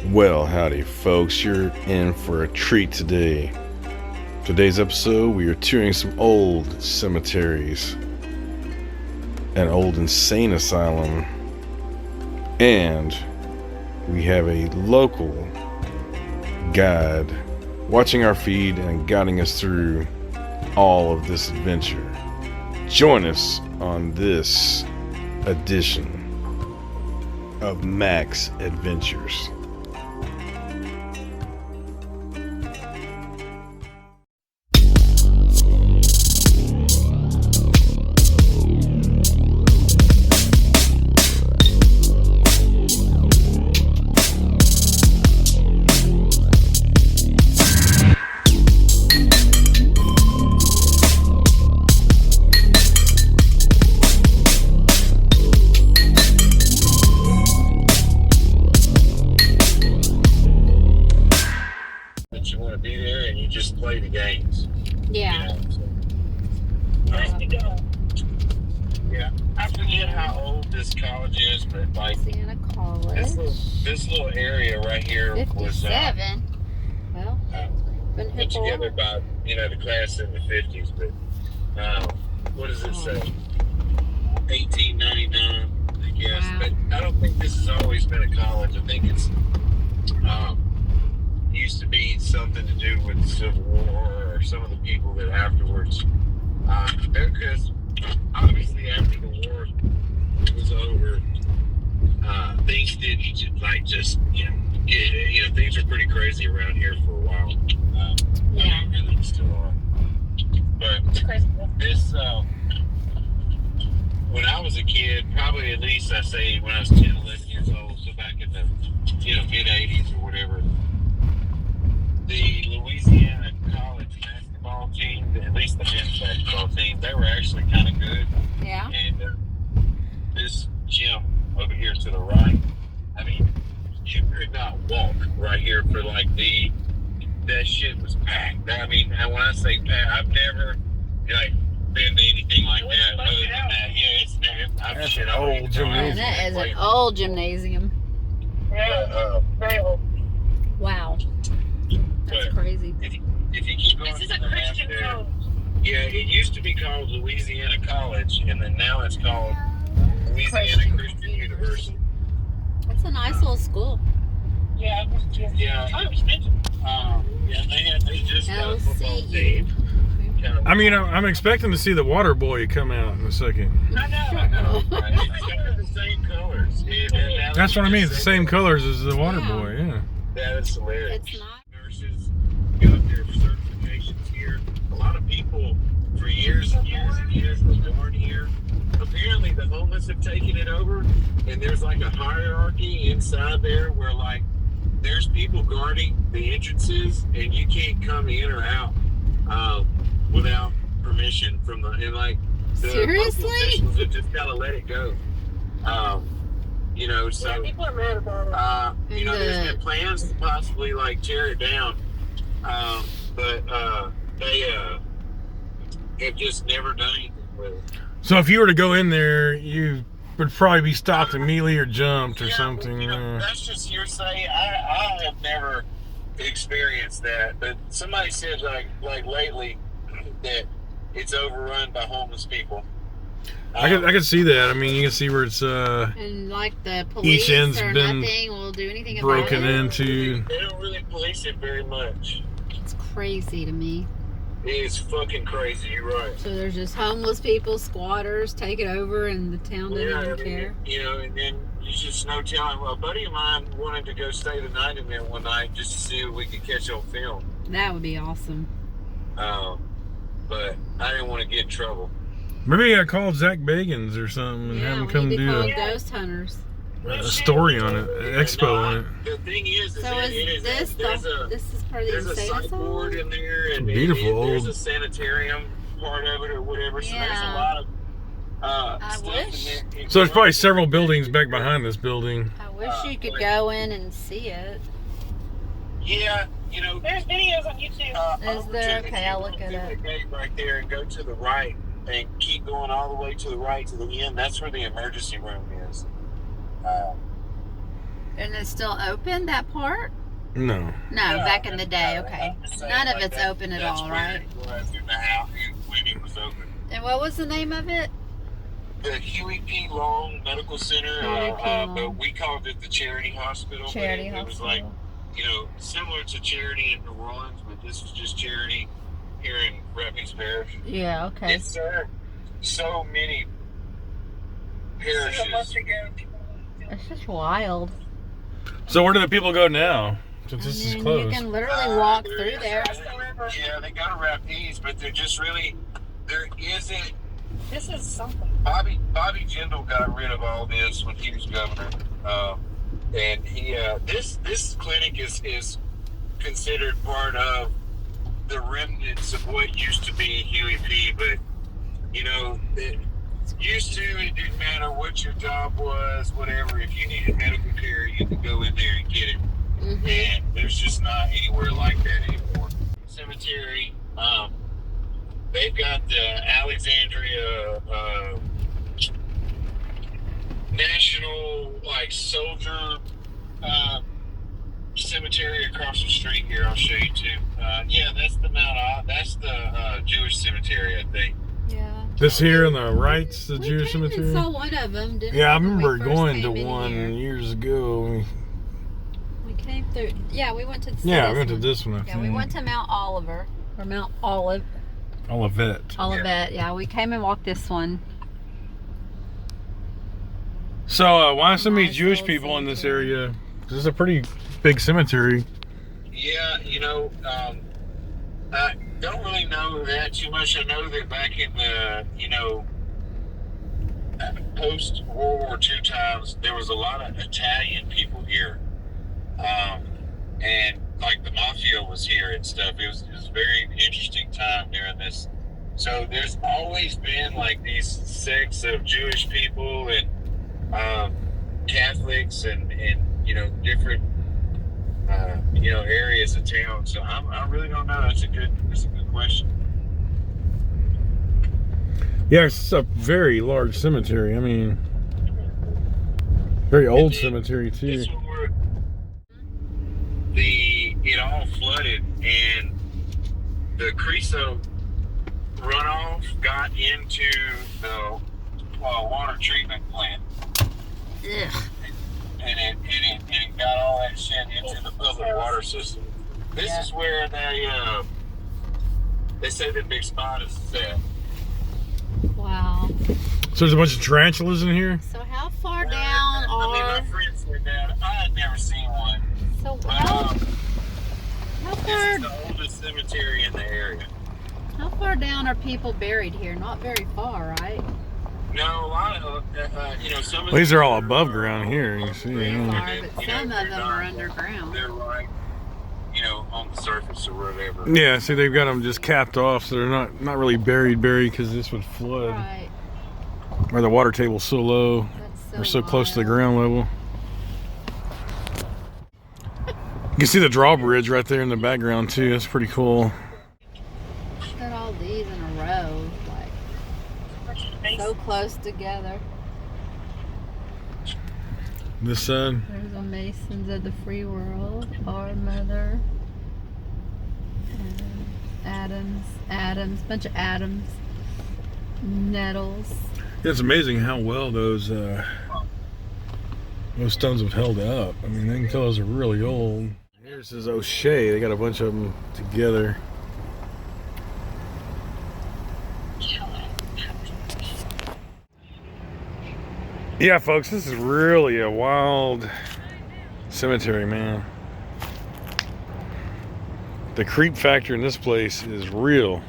Well, howdy, folks. You're in for a treat today. Today's episode, we are touring some old cemeteries, an old insane asylum, and we have a local guide watching our feed and guiding us through all of this adventure. Join us on this edition of Max Adventures. Play the games. Yeah. Yeah. I forget how old this college is, but like Louisiana College. This little area right here 57. was been here put together by the class in the 50s. But what does it say? 1899, I guess. Wow. But I don't think this has always been a college. I think it's used to be something to do with the Civil War or some of the people that afterwards, because obviously after the war was over, things didn't just things were pretty crazy around here for a while. Yeah. I mean, they still are. But this, when I was a kid, probably at least I say when I was 10, 11 years old, so back in the mid 80s or whatever. The Louisiana College basketball team, at least the men's basketball team, they were actually kind of good. Yeah. And this gym over here to the right, I mean, you could not walk right here for that shit was packed. I mean, when I say packed, I've never been to anything like that. Other than that, That's an old gymnasium. That is an old gymnasium. Yeah, very old. Wow. That's crazy. If you keep going This is to a the map Christian there, college. yeah, it used to be called Louisiana College, and then now it's called Louisiana Christian University. That's a nice little school. Yeah, Yeah, they just got a football team. I mean, I'm expecting to see the water boy come out in a second. I know. Right. It's got the same colors. That's what I mean. It's the same colors as the water boy, yeah. That is hilarious. It's not. Nurses got their certifications here. A lot of people for years and years and years were born here. Apparently the homeless have taken it over, and there's like a hierarchy inside there where there's people guarding the entrances, and you can't come in or out without permission from the Seriously? local officials have just gotta let it go. So Yeah, people are mad about it. there's been plans to possibly tear it down, but they have just never done anything with it. So if you were to go in there, you would probably be stopped immediately or jumped or something. That's just hearsay. I have never experienced that, but somebody said like lately that it's overrun by homeless people. I could see that. I mean, you can see where it's And the police each end's or been nothing will do anything broken about it. into. They don't really police it very much. It's crazy to me. It's fucking crazy. You're right. So there's just homeless people, squatters take it over, and the town doesn't even care. And then there's just no telling. Well, a buddy of mine wanted to go stay the night in there one night just to see if we could catch on film. That would be awesome. But I didn't want to get in trouble. Maybe I called Zach Bagans or something and have him we come need to do call a ghost hunters. story on it, an expo on it. The thing is So that this part of the there's a insane sideboard asylum? in there, and Beautiful there's old- a sanitarium part of it or whatever. So there's a Yeah. lot of I stuff wish. in there. So there's probably several buildings back behind this building. I wish you could go in and see it. Yeah, There's videos on YouTube. Is there? Okay, I'll look at it. The gate right there and go to the right and keep going all the way to the right to the end. That's where the emergency room is. And it's still open, that part? No. No, Yeah, back in the day, okay. I'm just saying, None of like, it's open at that's all, where right? it was in the house when it was open. And what was the name of it? The Huey P. Long Medical Center, Huey P. Long. but we called it the Charity Hospital. Charity but it was like, similar to Charity in New Orleans, but this was just Charity here in Refuge Parish. Yeah, okay. It served so many parishes. It's just wild. So where do the people go now? Since this is You closed. can literally walk through there. Yeah, they got to wrap these, but they're just really, there isn't. This is something. Bobby Jindal got rid of all this when he was governor, and he this clinic is considered part of the remnants of what used to be Huey P. But it used to, it didn't matter what your job was, whatever. If you needed medical care, you could go in there and get it. Mm-hmm. And there's just not anywhere like that anymore. Cemetery. They've got the Alexandria National Soldier Cemetery across the street here. I'll show you too. Yeah, that's the that's the Jewish cemetery, I think. Yeah. This here on the right's the We Jewish came and cemetery? saw one of them, didn't Yeah, I we, when we remember first going to came in one here? years ago. We came through. Yeah, we went to. Yeah, we went to this one, I Yeah, think. we went to Mount Oliver or Mount Olive. Olivet. Olivet. Yeah, we came and walked this one. So why so many Nice Jewish little people in this cemetery. area? This is a pretty big cemetery. Yeah, I don't really know that too much. I know that back in the, post World War II times, there was a lot of Italian people here, and like the mafia was here and stuff. It was a very interesting time during this. So there's always been like these sects of Jewish people and Catholics and different areas of town. So I really don't know. That's a good question. Yeah, it's a very large cemetery. I mean, very old cemetery too. This one where it all flooded and the Creosote runoff got into the water treatment plant. Ugh. And it got all that shit into the public water system. This is where they say the big spot is at. Wow. So there's a bunch of tarantulas in here? So how far down I mean, are? my friend said that. I had never seen one. So But, how this far? is the oldest cemetery in the area. How far down are people buried here? Not very far, right? No, a lot of some of These are all them above ground here. You see? Very Yeah. far, but some of them are underground. They're right, on the surface or whatever. Yeah, see, they've got them just capped off, so they're not really buried because this would flood. Right. Or the water table's so low. That's We're so wild. close to the ground level. You can see the drawbridge right there in the background too. That's pretty cool. Got all these in a row, like so close together. This side. There's the Masons of the Free World, Our Mother, Adams, bunch of Adams, Nettles. Yeah, it's amazing how well those stones have held up. I mean, they can tell those are really old. Here's this O'Shea. They got a bunch of them together. Yeah, folks, this is really a wild cemetery, man. The creep factor in this place is real.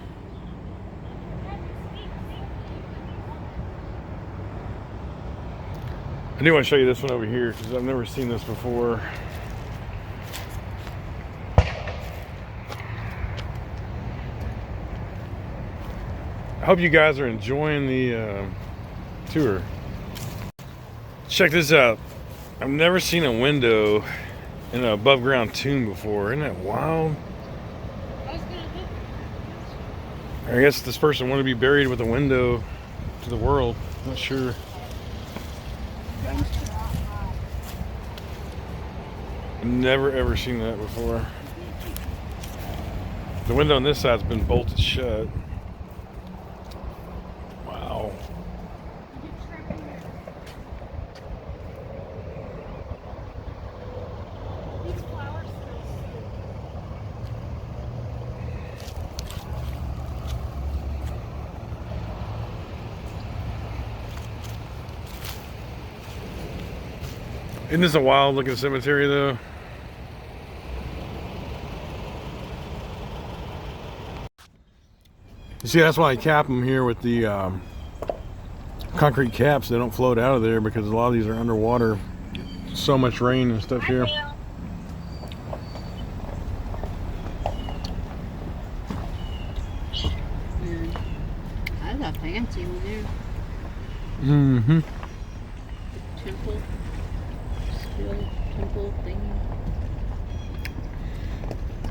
I do want to show you this one over here because I've never seen this before. I hope you guys are enjoying the tour. Check this out. I've never seen a window in an above ground tomb before. Isn't that wild? I guess this person wanted to be buried with a window to the world. Not sure. Never ever seen that before. The window on this side's been bolted shut. Wow. These flowers Isn't this a wild looking cemetery though? You see, that's why I cap them here with the concrete caps. They don't float out of there because a lot of these are underwater. So much rain and stuff here. That's a fancy one there. Mm-hmm. Temple. Still temple thing.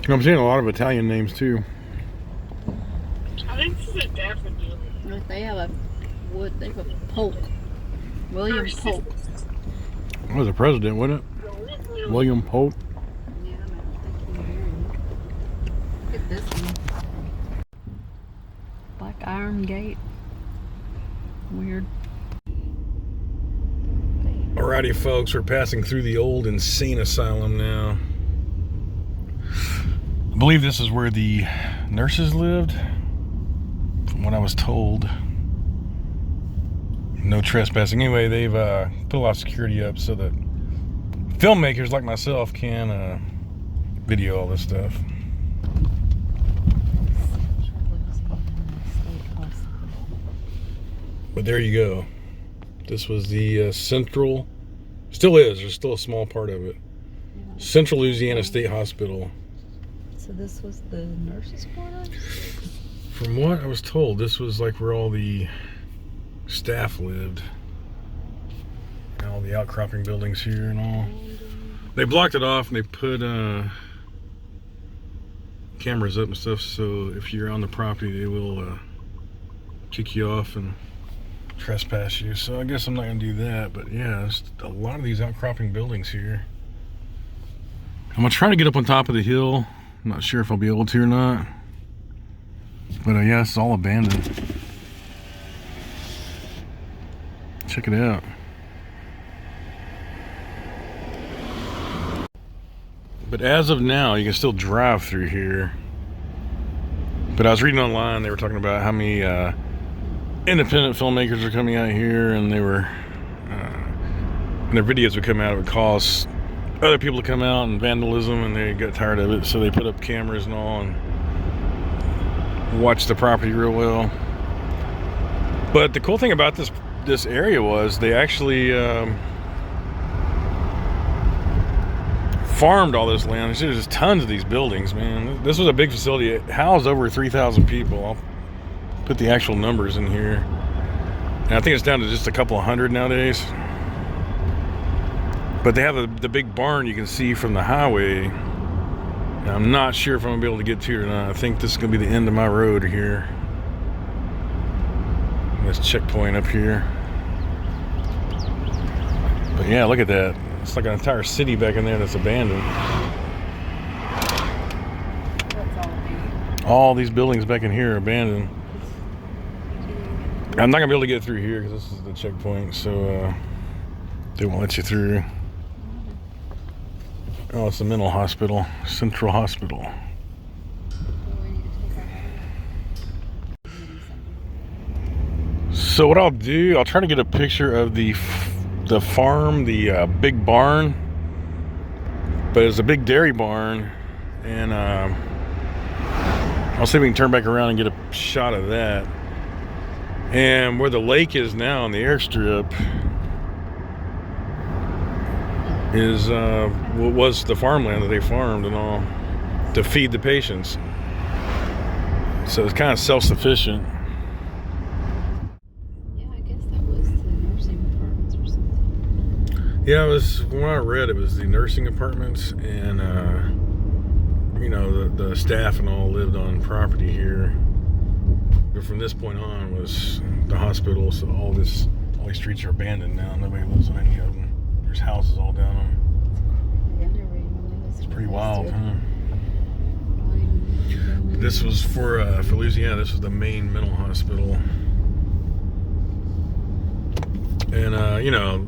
I'm seeing a lot of Italian names too. I think this is a daffodil. Look, they have a wood. They have a Polk. William Polk. That was a president, wasn't it? William Polk. Yeah, I don't think he married. Look at this one. Black Iron Gate. Weird. Alrighty, folks, we're passing through the old insane asylum now. I believe this is where the nurses lived, from what I was told. No trespassing. Anyway, they've put a lot of security up so that filmmakers like myself can video all this stuff. But there you go. This was the Central, still is, there's still a small part of it. Central Louisiana State Hospital. So this was the nurses' quarters? From what I was told, this was like where all the staff lived. And all the outcropping buildings here and all. They blocked it off and they put cameras up and stuff, so if you're on the property, they will kick you off and trespass you. So I guess I'm not gonna do that, but yeah, there's a lot of these outcropping buildings here. I'm gonna try to get up on top of the hill. I'm not sure if I'll be able to or not, but yeah, it's all abandoned. Check it out. But as of now, you can still drive through here. But I was reading online, they were talking about how many independent filmmakers are coming out here, and they were when their videos would come out, it would cause other people to come out and vandalism, and they got tired of it, so they put up cameras and all and watch the property real well. But the cool thing about this area was they actually farmed all this land. There's just tons of these buildings, man. This was a big facility. It housed over 3,000 people. I'll put the actual numbers in here. And I think it's down to just a couple of hundred nowadays. But they have the big barn you can see from the highway. And I'm not sure if I'm gonna be able to get to it or not. I think this is gonna be the end of my road here. This checkpoint up here. But yeah, look at that. It's like an entire city back in there that's abandoned. All these buildings back in here are abandoned. I'm not gonna be able to get through here because this is the checkpoint, so they won't let you through. Oh, it's a mental hospital, Central Hospital. So what I'll do, I'll try to get a picture of the farm, the big barn. But it's a big dairy barn, and I'll see if we can turn back around and get a shot of that. And where the lake is now on the airstrip is what was the farmland that they farmed and all to feed the patients. So it's kind of self-sufficient. Yeah, I guess that was the nursing apartments or something. Yeah, it was, when I read, it was the nursing apartments, and you know, the staff and all lived on property here. But from this point on was the hospital, so all these streets are abandoned now. Nobody lives on any of them. There's houses all down them. Yeah, I never even knew Pretty wild, huh? This was for Louisiana. This was the main mental hospital. And, you know,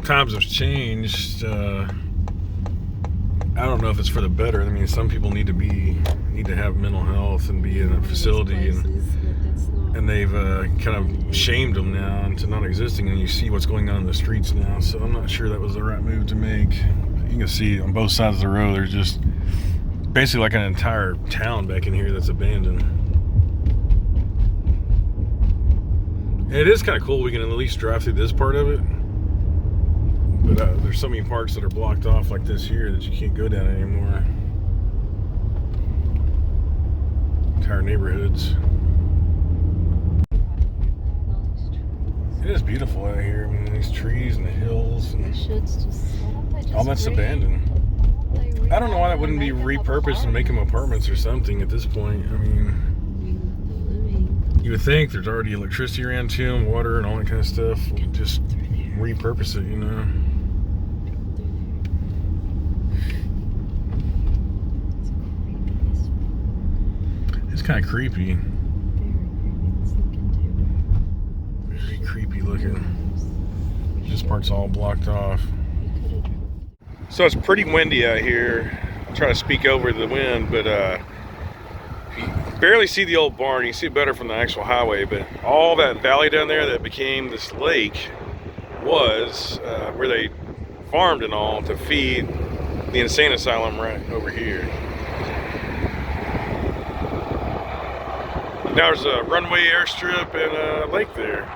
times have changed. I don't know if it's for the better. I mean, some people need to have mental health and be in a facility, and they've kind of shamed them now into not existing. And you see what's going on in the streets now. So I'm not sure that was the right move to make. You can see on both sides of the road, there's just basically like an entire town back in here that's abandoned. And it is kind of cool. We can at least drive through this part of it. But there's so many parts that are blocked off like this here that you can't go down anymore. Entire neighborhoods. It is beautiful out here. I mean, these trees and the hills and all that's abandoned. I don't know why that wouldn't be repurposed and make them apartments or something at this point. I mean, you would think there's already electricity around to them, water and all that kind of stuff. Just repurpose it, you know. It's kind of creepy. Very creepy looking. This part's all blocked off. So it's pretty windy out here. I'll try to speak over the wind, but you barely see the old barn. You can see it better from the actual highway, but all that valley down there that became this lake was where they farmed and all to feed the insane asylum right over here. Now there's a runway airstrip and a lake there.